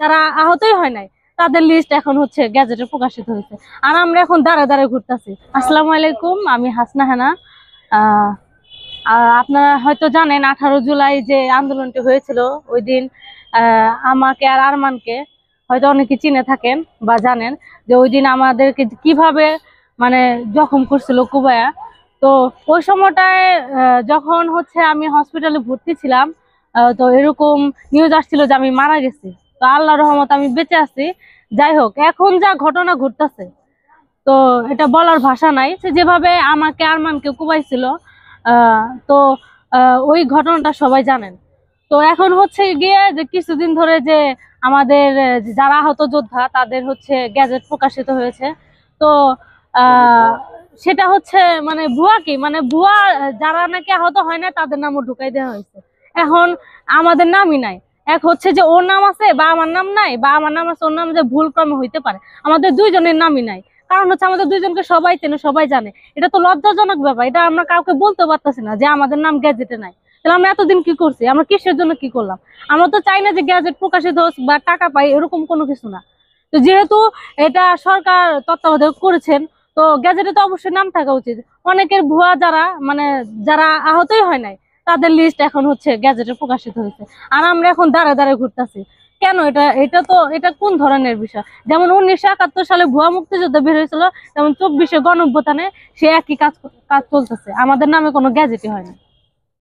তারা আহতই হয় নাই, তাদের লিস্ট এখন হচ্ছে গ্যাজেটে প্রকাশিত হয়েছে। আর আমরা এখন দাঁড়ে দাঁড়ে ঘুরতেছি। আসসালামু আলাইকুম, আমি হাসনা হেনা। আপনারা হয়তো জানেন 18 জুলাই যে আন্দোলনটি হয়েছিল, ওই দিন আমাকে আর আরমানকে হয়তো অনেকে চিনে থাকেন বা জানেন যে ওই দিন আমাদেরকে কিভাবে মানে জখম করছিল কুবায়া। তো ওই সময়টায় যখন হচ্ছে আমি হসপিটালে ভর্তি ছিলাম, তো এরকম নিউজ আসছিল যে আমি মারা গেছি। তো আল্লাহর রহমত আমি বেঁচে আছি। যাই হোক, এখন যা ঘটনা ঘটতেছে তো এটা বলার ভাষা নাই। সে যেভাবে আমাকে আরমানকে কুবাইছিল, তো ওই ঘটনাটা সবাই জানেন। তো এখন হচ্ছে গিয়ে যে কিছুদিন ধরে যে আমাদের যারা আহত যোদ্ধা তাদের হচ্ছে গ্যাজেট প্রকাশিত হয়েছে। তো সেটা হচ্ছে মানে ভুয়া, কি মানে ভুয়া, যারা নাকি আহত হয় না তাদের নামও ঢুকাই দেওয়া হয়েছে। এখন আমাদের নামই নাই। এক হচ্ছে যে ওর নাম আছে বা আমার নাম নাই, বা আমার নাম আছে ওর নাম, যে ভুল ক্রমে হইতে পারে। আমাদের দুইজনের নামই নাই, কারণ হচ্ছে আমাদের দুইজনকে সবাই চেনে, সবাই জানে। এটা তো লজ্জাজনক ব্যাপার, এটা আমরা কাউকে বলতে পারতেছি না যে আমাদের নাম গ্যাজেটে নাই। তাহলে আমরা এতদিন কি করছি, আমরা কিসের জন্য কি করলাম? আমরা তো চাই না যে গ্যাজেট প্রকাশিত হোক বা টাকা পাই, এরকম কোনো কিছু না। তো যেহেতু এটা সরকার তত্ত্বাবধায়ক করেছেন, তো গ্যাজেটে তো অবশ্যই নাম থাকা উচিত। অনেকের ভুয়া, যারা মানে যারা আহতই হয় নাই, তাদের লিস্ট এখন হচ্ছে গ্যাজেটে প্রকাশিত হয়েছে। আর আমরা এখন দাঁড়ে দাঁড়ে ঘুরতেছি কেন? এটা কোন ধরনের বিষয়? যেমন 1971 সালে ভুয়া মুক্তিযুদ্ধ বের হয়েছিল, তেমন 24-এ গণঅভ্যুত্থানে সে একই কাজ কাজ চলতেছে, আমাদের নামে কোনো গ্যাজেটই হয় না।